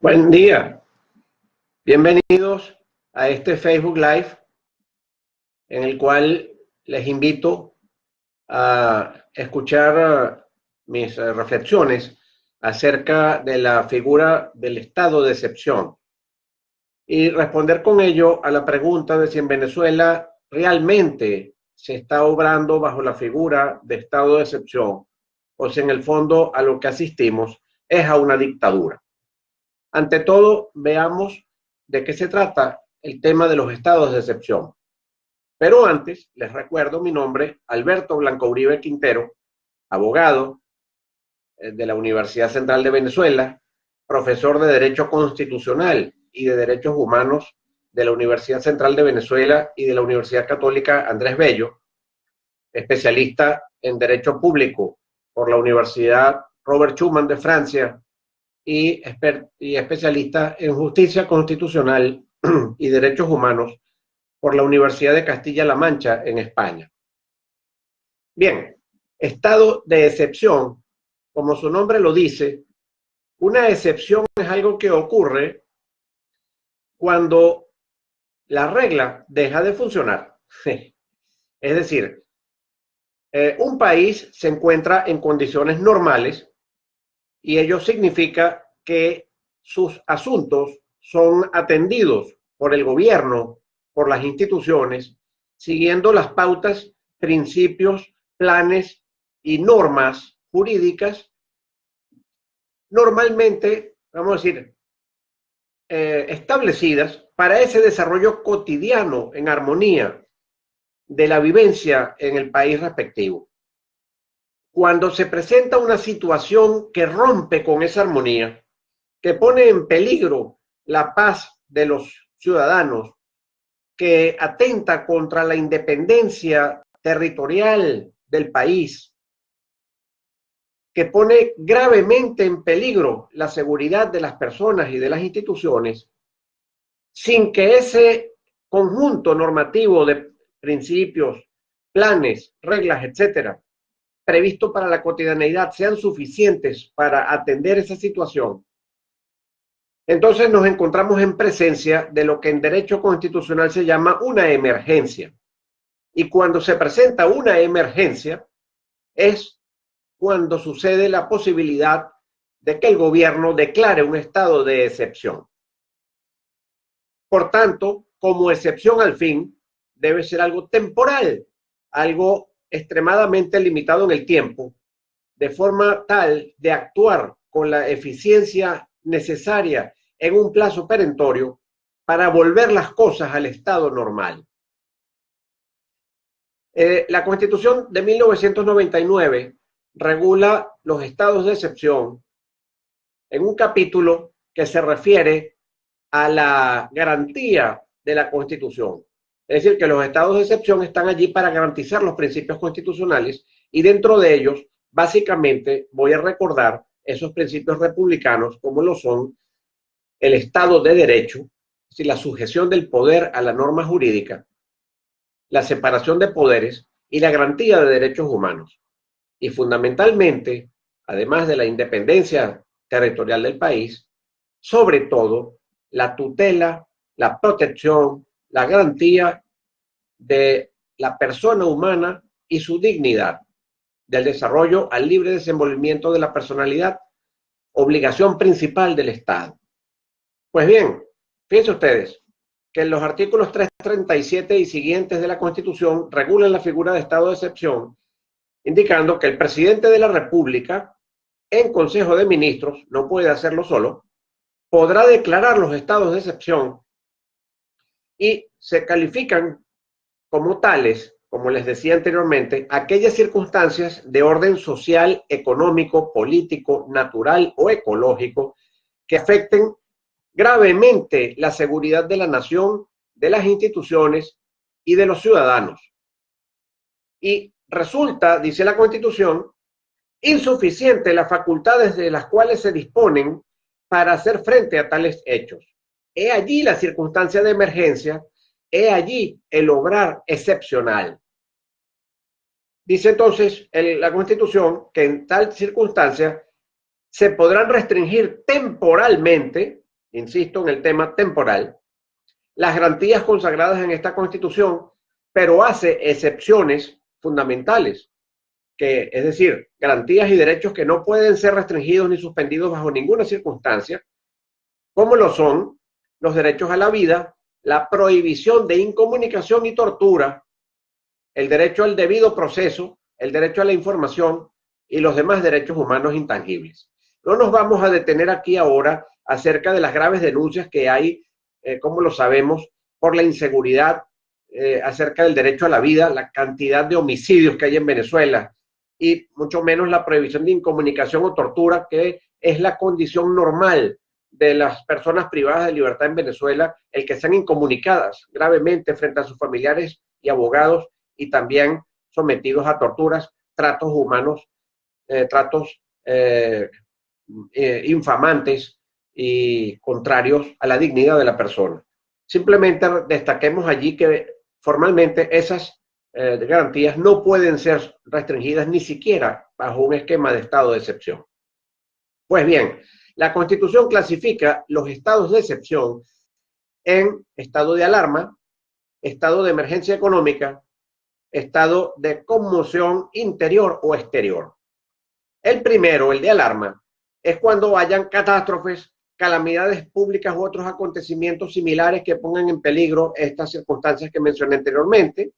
Buen día, bienvenidos a este Facebook Live en el cual les invito a escuchar mis reflexiones acerca de la figura del estado de excepción y responder con ello a la pregunta de si en Venezuela realmente se está obrando bajo la figura de estado de excepción o si en el fondo a lo que asistimos es a una dictadura. Ante todo, veamos de qué se trata el tema de los estados de excepción. Pero antes, les recuerdo mi nombre, Alberto Blanco Uribe Quintero, abogado de la Universidad Central de Venezuela, profesor de Derecho Constitucional y de Derechos Humanos de la Universidad Central de Venezuela y de la Universidad Católica Andrés Bello, especialista en Derecho Público por la Universidad Robert Schuman de Francia, y especialista en justicia constitucional y derechos humanos por la Universidad de Castilla-La Mancha en España. Bien, estado de excepción, como su nombre lo dice, una excepción es algo que ocurre cuando la regla deja de funcionar. Es decir, un país se encuentra en condiciones normales y ello significa que sus asuntos son atendidos por el gobierno, por las instituciones, siguiendo las pautas, principios, planes y normas jurídicas normalmente, vamos a decir, establecidas para ese desarrollo cotidiano en armonía de la vivencia en el país respectivo. Cuando se presenta una situación que rompe con esa armonía, que pone en peligro la paz de los ciudadanos, que atenta contra la independencia territorial del país, que pone gravemente en peligro la seguridad de las personas y de las instituciones, sin que ese conjunto normativo de principios, planes, reglas, etcétera, previsto para la cotidianeidad sean suficientes para atender esa situación, entonces nos encontramos en presencia de lo que en derecho constitucional se llama una emergencia. Y cuando se presenta una emergencia es cuando sucede la posibilidad de que el gobierno declare un estado de excepción. Por tanto, como excepción al fin, debe ser algo temporal, algo extremadamente limitado en el tiempo, de forma tal de actuar con la eficiencia necesaria en un plazo perentorio para volver las cosas al estado normal. La Constitución de 1999 regula los estados de excepción en un capítulo que se refiere a la garantía de la Constitución. Es decir, que los estados de excepción están allí para garantizar los principios constitucionales y dentro de ellos, básicamente, voy a recordar esos principios republicanos como lo son el Estado de Derecho, es decir, la sujeción del poder a la norma jurídica, la separación de poderes y la garantía de derechos humanos. Y fundamentalmente, además de la independencia territorial del país, sobre todo la tutela, la protección, la garantía de la persona humana y su dignidad, del desarrollo al libre desenvolvimiento de la personalidad, obligación principal del Estado. Pues bien, fíjense ustedes que los artículos 337 y siguientes de la Constitución regulan la figura de estado de excepción, indicando que el presidente de la República, en Consejo de Ministros, no puede hacerlo solo, podrá declarar los estados de excepción y se califican como tales, como les decía anteriormente, aquellas circunstancias de orden social, económico, político, natural o ecológico que afecten gravemente la seguridad de la nación, de las instituciones y de los ciudadanos. Y resulta, dice la Constitución, insuficiente las facultades de las cuales se disponen para hacer frente a tales hechos. He allí la circunstancia de emergencia, he allí el obrar excepcional. Dice entonces la Constitución que en tal circunstancia se podrán restringir temporalmente insisto en el tema temporal, las garantías consagradas en esta Constitución, pero hace excepciones fundamentales, que es decir, garantías y derechos que no pueden ser restringidos ni suspendidos bajo ninguna circunstancia, como lo son los derechos a la vida, la prohibición de incomunicación y tortura, el derecho al debido proceso, el derecho a la información y los demás derechos humanos intangibles. No nos vamos a detener aquí ahora acerca de las graves denuncias que hay, como lo sabemos, por la inseguridad, acerca del derecho a la vida, la cantidad de homicidios que hay en Venezuela y mucho menos la prohibición de incomunicación o tortura, que es la condición normal de las personas privadas de libertad en Venezuela, el que sean incomunicadas gravemente frente a sus familiares y abogados y también sometidos a torturas, tratos humanos, tratos infamantes y contrarios a la dignidad de la persona. Simplemente destaquemos allí que formalmente esas garantías no pueden ser restringidas ni siquiera bajo un esquema de estado de excepción. Pues bien, la Constitución clasifica los estados de excepción en estado de alarma, estado de emergencia económica, estado de conmoción interior o exterior. El primero, el de alarma, es cuando hayan catástrofes, calamidades públicas u otros acontecimientos similares que pongan en peligro estas circunstancias que mencioné anteriormente.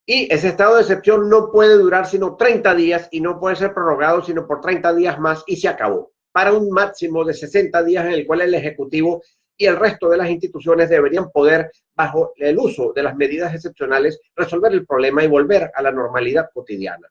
Y ese estado de excepción no puede durar sino 30 días y no puede ser prorrogado sino por 30 días más y se acabó, para un máximo de 60 días en el cual el Ejecutivo y el resto de las instituciones deberían poder, bajo el uso de las medidas excepcionales, resolver el problema y volver a la normalidad cotidiana.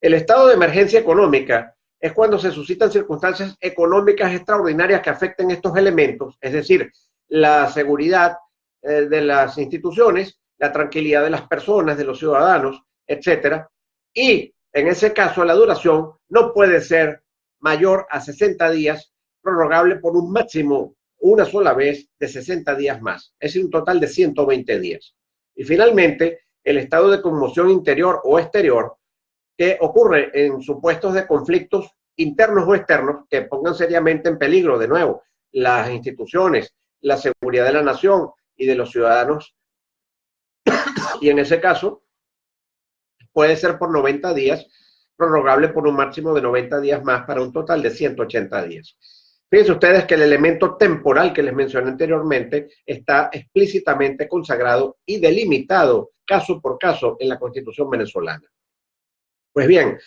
El estado de emergencia económica es cuando se suscitan circunstancias económicas extraordinarias que afecten estos elementos, es decir, la seguridad de las instituciones, la tranquilidad de las personas, de los ciudadanos, etcétera. Y en ese caso la duración no puede ser mayor a 60 días, prorrogable por un máximo una sola vez de 60 días más, es decir, un total de 120 días. Y finalmente, el estado de conmoción interior o exterior, que ocurre en supuestos de conflictos internos o externos que pongan seriamente en peligro, de nuevo, las instituciones, la seguridad de la nación y de los ciudadanos. Y en ese caso, puede ser por 90 días, prorrogable por un máximo de 90 días más para un total de 180 días. Fíjense ustedes que el elemento temporal que les mencioné anteriormente está explícitamente consagrado y delimitado caso por caso en la Constitución venezolana. Pues bien,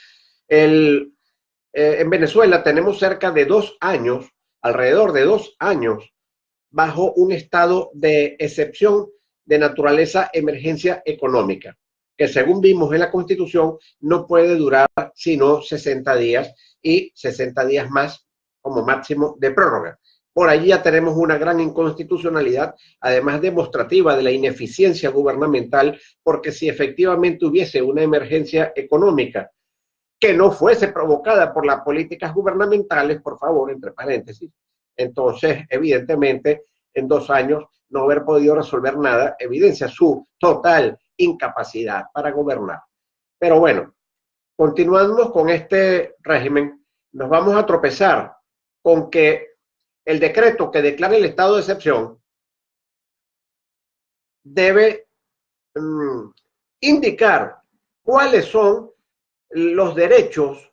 en Venezuela tenemos cerca de 2 años, alrededor de 2 años, bajo un estado de excepción de naturaleza emergencia económica, que según vimos en la Constitución no puede durar sino 60 días y 60 días más como máximo de prórroga. Por allí ya tenemos una gran inconstitucionalidad, además demostrativa de la ineficiencia gubernamental, porque si efectivamente hubiese una emergencia económica que no fuese provocada por las políticas gubernamentales, por favor, entre paréntesis, entonces evidentemente en 2 años no haber podido resolver nada evidencia su total incapacidad para gobernar. Pero bueno, continuando con este régimen, nos vamos a tropezar con que el decreto que declara el estado de excepción debe indicar cuáles son los derechos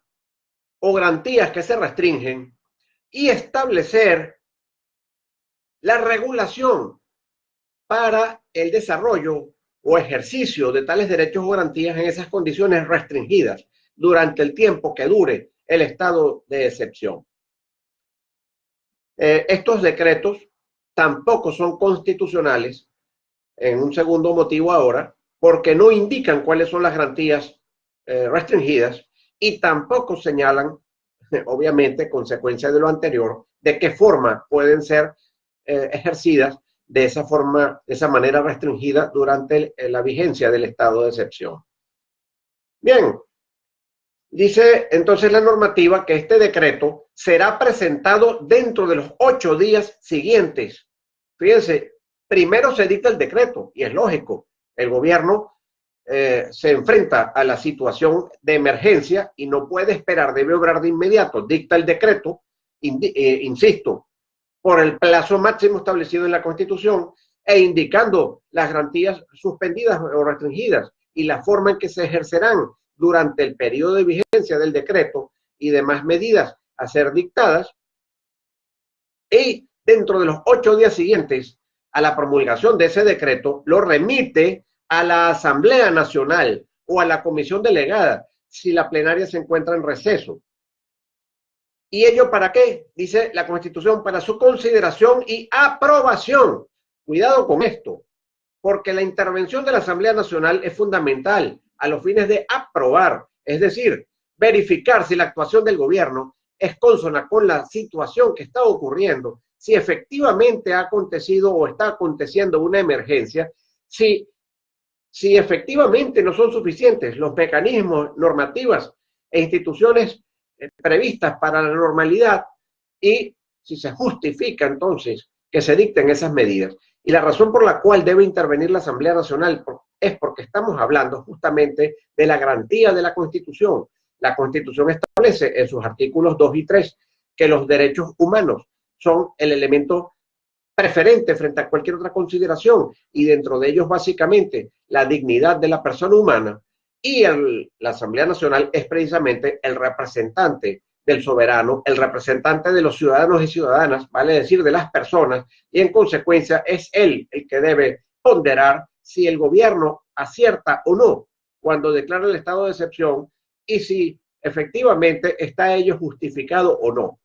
o garantías que se restringen y establecer la regulación para el desarrollo o ejercicio de tales derechos o garantías en esas condiciones restringidas durante el tiempo que dure el estado de excepción. Estos decretos tampoco son constitucionales, en un segundo motivo ahora, porque no indican cuáles son las garantías restringidas y tampoco señalan, obviamente, consecuencia de lo anterior, de qué forma pueden ser ejercidas de esa forma, de esa manera restringida durante la vigencia del estado de excepción. Bien, dice entonces la normativa que este decreto será presentado dentro de los 8 días siguientes. Fíjense, primero se dicta el decreto y es lógico, el gobierno se enfrenta a la situación de emergencia y no puede esperar, debe obrar de inmediato, dicta el decreto, insisto, por el plazo máximo establecido en la Constitución e indicando las garantías suspendidas o restringidas y la forma en que se ejercerán durante el periodo de vigencia del decreto y demás medidas a ser dictadas, y dentro de los 8 días siguientes a la promulgación de ese decreto lo remite a la Asamblea Nacional o a la comisión delegada si la plenaria se encuentra en receso. ¿Y ello para qué? Dice la Constitución, para su consideración y aprobación. Cuidado con esto, porque la intervención de la Asamblea Nacional es fundamental a los fines de aprobar, es decir, verificar si la actuación del gobierno es consona con la situación que está ocurriendo, si efectivamente ha acontecido o está aconteciendo una emergencia, si efectivamente no son suficientes los mecanismos, normativas e instituciones previstas para la normalidad y si se justifica entonces que se dicten esas medidas. Y la razón por la cual debe intervenir la Asamblea Nacional es porque estamos hablando justamente de la garantía de la Constitución. La Constitución establece en sus artículos 2 y 3 que los derechos humanos son el elemento preferente frente a cualquier otra consideración y dentro de ellos básicamente la dignidad de la persona humana, y la Asamblea Nacional es precisamente el representante del soberano, el representante de los ciudadanos y ciudadanas, vale decir de las personas, y en consecuencia es él el que debe ponderar si el gobierno acierta o no cuando declara el estado de excepción y si efectivamente está ello justificado o no.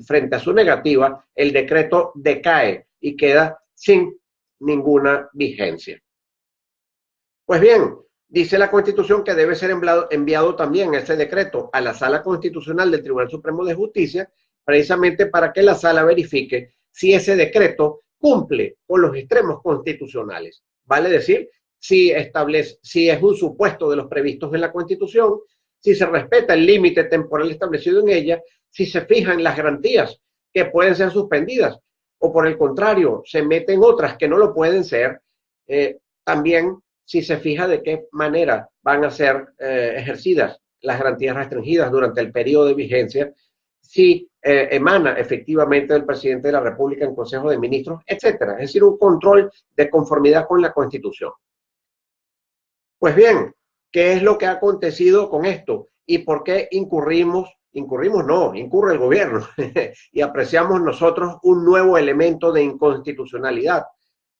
Frente a su negativa, el decreto decae y queda sin ninguna vigencia. Pues bien, dice la Constitución que debe ser enviado también ese decreto a la Sala Constitucional del Tribunal Supremo de Justicia, precisamente para que la Sala verifique si ese decreto cumple con los extremos constitucionales. Vale decir, si es un supuesto de los previstos en la Constitución, si se respeta el límite temporal establecido en ella, si se fijan las garantías que pueden ser suspendidas, o por el contrario, se meten otras que no lo pueden ser, también si se fija de qué manera van a ser ejercidas las garantías restringidas durante el periodo de vigencia, si emana efectivamente del presidente de la República en Consejo de Ministros, etcétera. Es decir, un control de conformidad con la Constitución. Pues bien, ¿qué es lo que ha acontecido con esto? ¿Y por qué incurre el gobierno y apreciamos nosotros un nuevo elemento de inconstitucionalidad?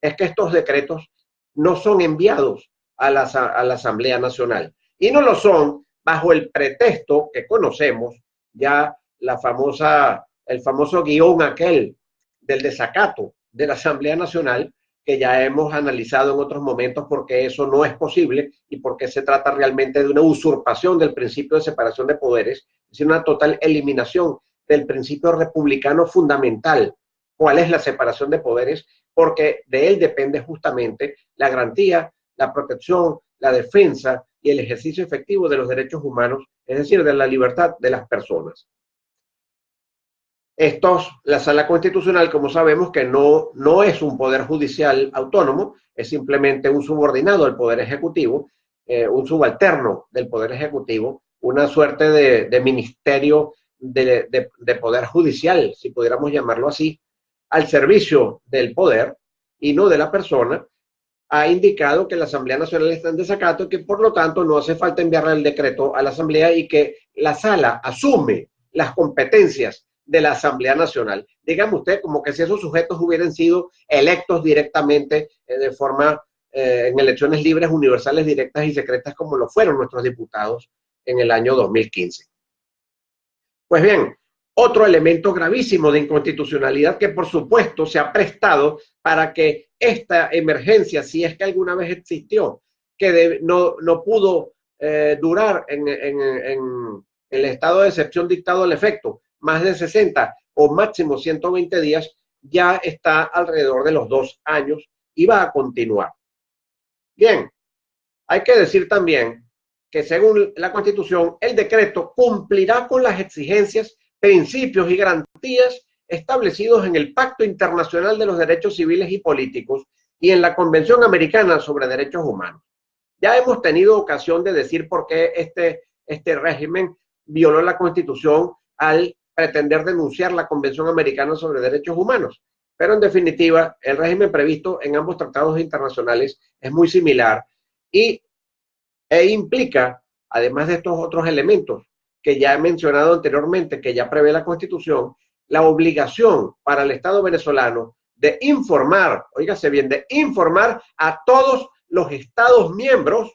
Es que estos decretos no son enviados a la Asamblea Nacional. Y no lo son bajo el pretexto que conocemos, ya el famoso guión aquel del desacato de la Asamblea Nacional, que ya hemos analizado en otros momentos porque eso no es posible y porque se trata realmente de una usurpación del principio de separación de poderes, es decir, una total eliminación del principio republicano fundamental. ¿Cuál es la separación de poderes? Porque de él depende justamente la garantía, la protección, la defensa y el ejercicio efectivo de los derechos humanos, es decir, de la libertad de las personas. La Sala Constitucional, como sabemos, que no es un poder judicial autónomo, es simplemente un subordinado al Poder Ejecutivo, un subalterno del Poder Ejecutivo, una suerte de ministerio de poder judicial, si pudiéramos llamarlo así, al servicio del poder y no de la persona. Ha indicado que la Asamblea Nacional está en desacato y que por lo tanto no hace falta enviarle el decreto a la Asamblea y que la Sala asume las competencias de la Asamblea Nacional. Dígame usted, como que si esos sujetos hubieran sido electos directamente de forma en elecciones libres, universales, directas y secretas como lo fueron nuestros diputados en el año 2015. Pues bien, otro elemento gravísimo de inconstitucionalidad que por supuesto se ha prestado para que esta emergencia, si es que alguna vez existió, que no pudo durar en el estado de excepción dictado al efecto, más de 60 o máximo 120 días, ya está alrededor de los 2 años y va a continuar. Bien, hay que decir también que según la Constitución, el decreto cumplirá con las exigencias, principios y garantías establecidos en el Pacto Internacional de los Derechos Civiles y Políticos y en la Convención Americana sobre Derechos Humanos. Ya hemos tenido ocasión de decir por qué este régimen violó la Constitución al pretender denunciar la Convención Americana sobre Derechos Humanos. Pero en definitiva, el régimen previsto en ambos tratados internacionales es muy similar e implica, además de estos otros elementos que ya he mencionado anteriormente, que ya prevé la Constitución, la obligación para el Estado venezolano de informar, óigase bien, de informar a todos los Estados miembros,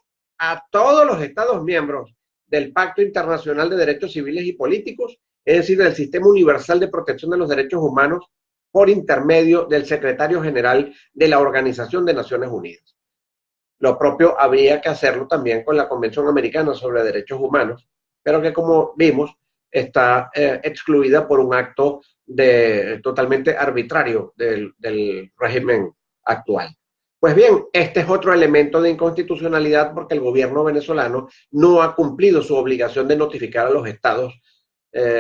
del Pacto Internacional de Derechos Civiles y Políticos, es decir, del Sistema Universal de Protección de los Derechos Humanos, por intermedio del Secretario General de la Organización de Naciones Unidas. Lo propio habría que hacerlo también con la Convención Americana sobre Derechos Humanos, pero que, como vimos, está excluida por un acto totalmente arbitrario del régimen actual. Pues bien, este es otro elemento de inconstitucionalidad porque el gobierno venezolano no ha cumplido su obligación de notificar a los estados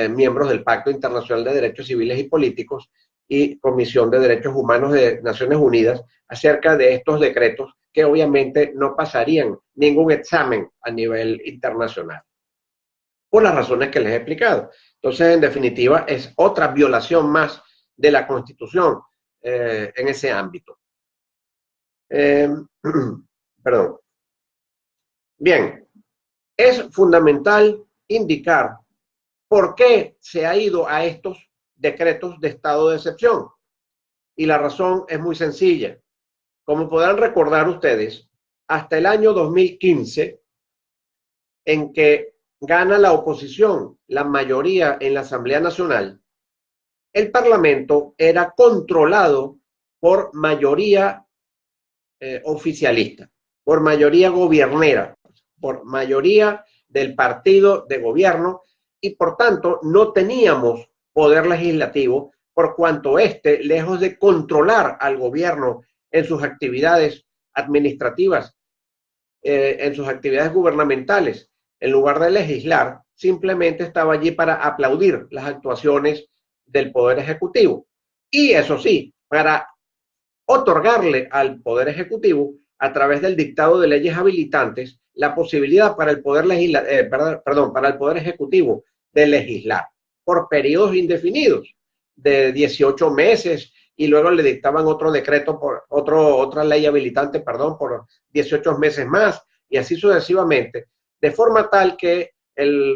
miembros del Pacto Internacional de Derechos Civiles y Políticos y Comisión de Derechos Humanos de Naciones Unidas acerca de estos decretos que obviamente no pasarían ningún examen a nivel internacional, por las razones que les he explicado. Entonces, en definitiva, es otra violación más de la Constitución en ese ámbito. Perdón. Bien, es fundamental indicar por qué se ha ido a estos decretos de estado de excepción. Y la razón es muy sencilla. Como podrán recordar ustedes, hasta el año 2015, en que gana la oposición la mayoría en la Asamblea Nacional, el Parlamento era controlado por mayoría oficialista, por mayoría gobiernera, por mayoría del partido de gobierno, y por tanto no teníamos poder legislativo, por cuanto lejos de controlar al gobierno en sus actividades administrativas, en sus actividades gubernamentales, en lugar de legislar, simplemente estaba allí para aplaudir las actuaciones del Poder Ejecutivo. Y eso sí, para otorgarle al Poder Ejecutivo, a través del dictado de leyes habilitantes, la posibilidad para el Poder para el Poder Ejecutivo de legislar por periodos indefinidos de 18 meses, y luego le dictaban otro decreto, otra ley habilitante, por 18 meses más, y así sucesivamente, de forma tal que el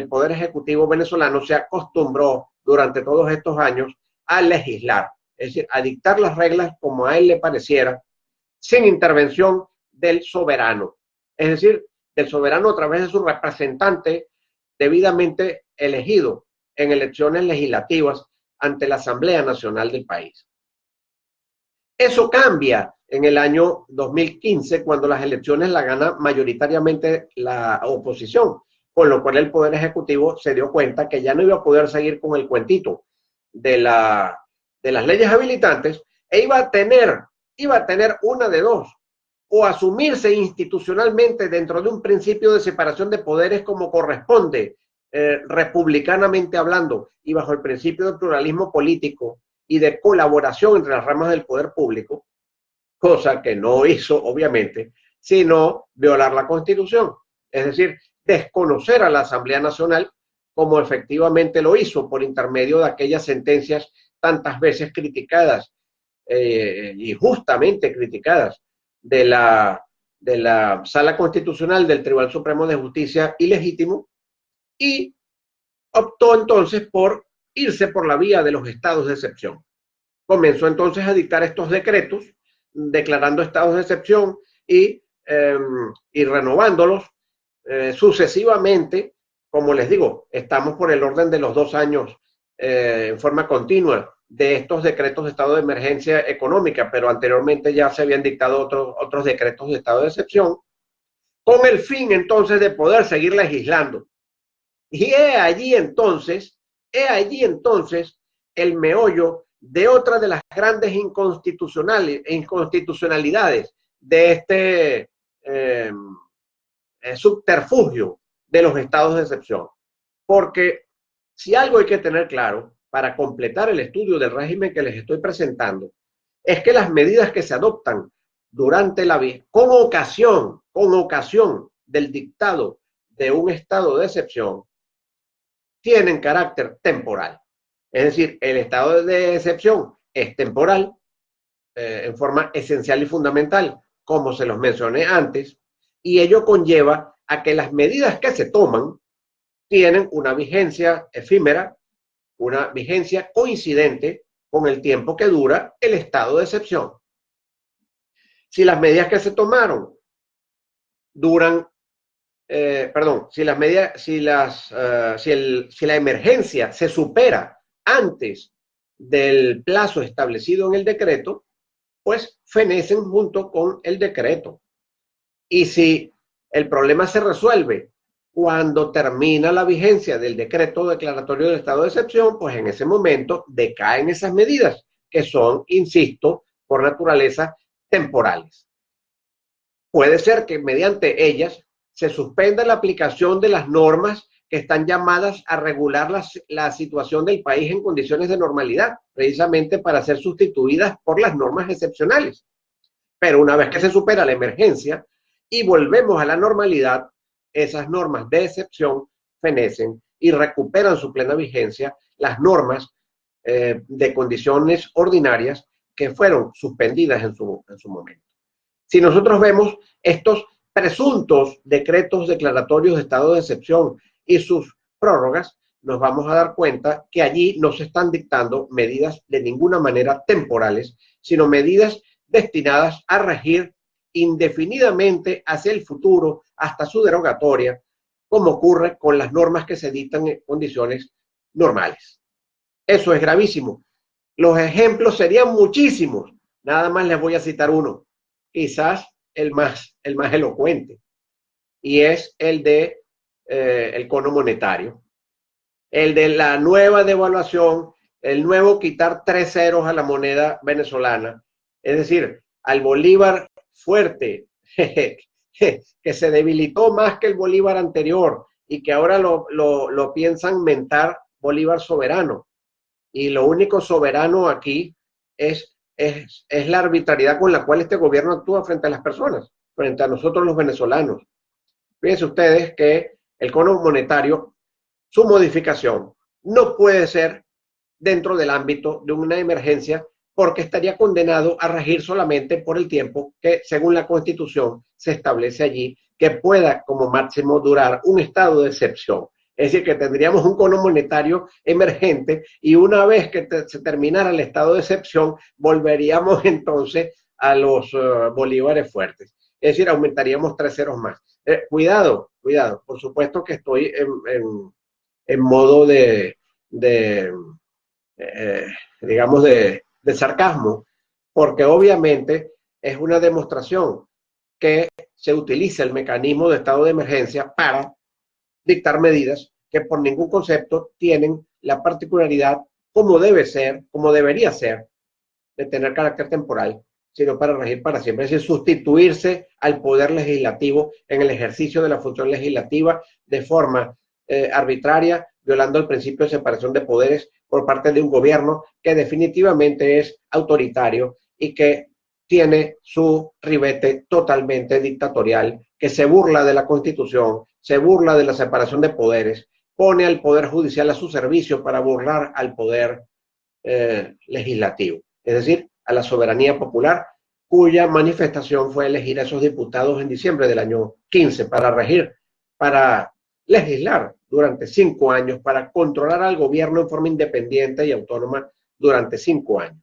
Poder Ejecutivo venezolano se acostumbró durante todos estos años a legislar, es decir, a dictar las reglas como a él le pareciera, sin intervención del soberano, es decir, del soberano a través de su representante debidamente elegido en elecciones legislativas ante la Asamblea Nacional del país. Eso cambia en el año 2015, cuando las elecciones las gana mayoritariamente la oposición, con lo cual el Poder Ejecutivo se dio cuenta que ya no iba a poder seguir con el cuentito de las leyes habilitantes, e iba a tener una de dos: o asumirse institucionalmente dentro de un principio de separación de poderes como corresponde, republicanamente hablando, y bajo el principio de pluralismo político y de colaboración entre las ramas del poder público, cosa que no hizo obviamente, sino violar la Constitución, es decir, desconocer a la Asamblea Nacional, como efectivamente lo hizo por intermedio de aquellas sentencias tantas veces criticadas y justamente criticadas de la Sala Constitucional del Tribunal Supremo de Justicia ilegítimo, y optó entonces por irse por la vía de los estados de excepción. Comenzó entonces a dictar estos decretos declarando estados de excepción y renovándolos sucesivamente. Como les digo, estamos por el orden de los 2 años en forma continua de estos decretos de estado de emergencia económica, pero anteriormente ya se habían dictado otros decretos de estado de excepción, con el fin entonces de poder seguir legislando. Y he allí entonces el meollo de otra de las grandes inconstitucionalidades de este subterfugio de los estados de excepción. Porque si algo hay que tener claro para completar el estudio del régimen que les estoy presentando, es que las medidas que se adoptan durante la vida, con ocasión del dictado de un estado de excepción, tienen carácter temporal. Es decir, el estado de excepción es temporal, en forma esencial y fundamental, como se los mencioné antes, y ello conlleva a que las medidas que se toman tienen una vigencia efímera, una vigencia coincidente con el tiempo que dura el estado de excepción. Si las medidas que se tomaron duran, si las medidas, si la emergencia se supera antes del plazo establecido en el decreto, pues fenecen junto con el decreto. Y si el problema se resuelve cuando termina la vigencia del decreto declaratorio del estado de excepción, pues en ese momento decaen esas medidas que son, insisto, por naturaleza temporales. Puede ser que mediante ellas se suspenda la aplicación de las normas que están llamadas a regular la situación del país en condiciones de normalidad, precisamente para ser sustituidas por las normas excepcionales. Pero una vez que se supera la emergencia y volvemos a la normalidad, esas normas de excepción fenecen y recuperan su plena vigencia las normas de condiciones ordinarias que fueron suspendidas en su momento. Si nosotros vemos estos presuntos decretos declaratorios de estado de excepción y sus prórrogas, nos vamos a dar cuenta que allí no se están dictando medidas de ninguna manera temporales, sino medidas destinadas a regir indefinidamente hacia el futuro hasta su derogatoria, como ocurre con las normas que se dictan en condiciones normales. Eso es gravísimo. Los ejemplos serían muchísimos. Nada más les voy a citar uno, quizás el más elocuente, y es el de el cono monetario, el de la nueva devaluación, el nuevo quitar 3 ceros a la moneda venezolana, es decir, al bolívar fuerte, que se debilitó más que el bolívar anterior y que ahora lo piensan mentar bolívar soberano. Y lo único soberano aquí es la arbitrariedad con la cual este gobierno actúa frente a las personas, frente a nosotros los venezolanos. Fíjense ustedes que el cono monetario, su modificación no puede ser dentro del ámbito de una emergencia porque estaría condenado a regir solamente por el tiempo que, según la Constitución, se establece allí, que pueda como máximo durar un estado de excepción. Es decir, que tendríamos un cono monetario emergente y una vez que se terminara el estado de excepción, volveríamos entonces a los bolívares fuertes. Es decir, aumentaríamos 3 ceros más. Cuidado, por supuesto que estoy en modo digamos, de sarcasmo, porque obviamente es una demostración que se utiliza el mecanismo de estado de emergencia para dictar medidas que por ningún concepto tienen la particularidad, como debe ser, como debería ser, de tener carácter temporal, sino para regir para siempre. Es decir, sustituirse al poder legislativo en el ejercicio de la función legislativa de forma arbitraria, violando el principio de separación de poderes por parte de un gobierno que definitivamente es autoritario y que tiene su ribete totalmente dictatorial, que se burla de la Constitución, se burla de la separación de poderes, pone al Poder Judicial a su servicio para burlar al Poder Legislativo, es decir, a la soberanía popular, cuya manifestación fue elegir a esos diputados en diciembre del año 15 para regir, para legislar durante 5 años, para controlar al gobierno en forma independiente y autónoma durante 5 años.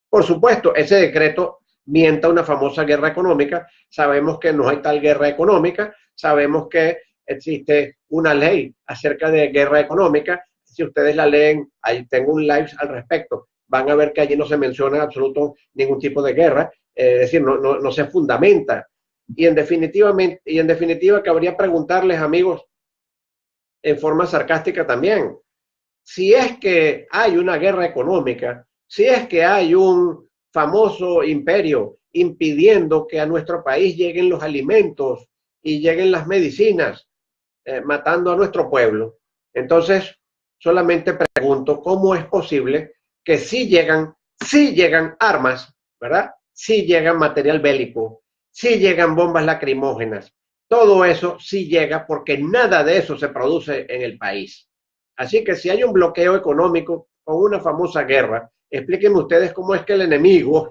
Por supuesto, ese decreto mienta una famosa guerra económica. Sabemos que no hay tal guerra económica, sabemos que existe una ley acerca de guerra económica. Si ustedes la leen, ahí tengo un live al respecto, van a ver que allí no se menciona absoluto ningún tipo de guerra, es decir, no se fundamenta. Y en definitiva, cabría preguntarles, amigos, en forma sarcástica también, si es que hay una guerra económica, si es que hay un famoso imperio impidiendo que a nuestro país lleguen los alimentos y lleguen las medicinas, matando a nuestro pueblo, entonces solamente pregunto cómo es posible que sí llegan armas, ¿verdad? Sí llegan material bélico, sí llegan bombas lacrimógenas, todo eso sí llega porque nada de eso se produce en el país. Así que si hay un bloqueo económico o una famosa guerra, explíquenme ustedes cómo es que el enemigo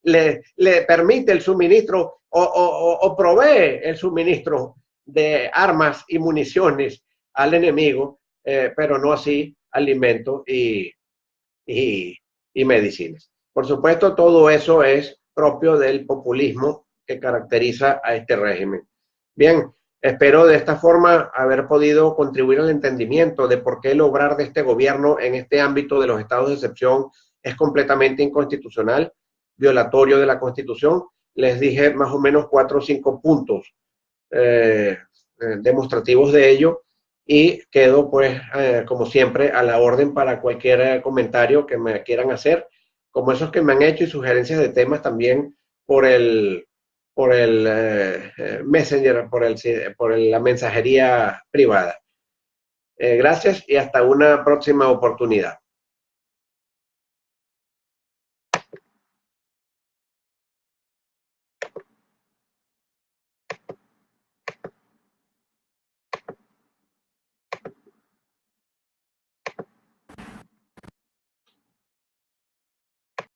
le permite el suministro o provee el suministro de armas y municiones al enemigo, pero no así alimentos y, y medicinas. Por supuesto, todo eso es propio del populismo que caracteriza a este régimen. Bien, espero de esta forma haber podido contribuir al entendimiento de por qué el obrar de este gobierno en este ámbito de los estados de excepción es completamente inconstitucional, violatorio de la Constitución. Les dije más o menos 4 o 5 puntos demostrativos de ello y quedo pues como siempre a la orden para cualquier comentario que me quieran hacer, como esos que me han hecho y sugerencias de temas también por el Messenger, por la mensajería privada. Gracias y hasta una próxima oportunidad.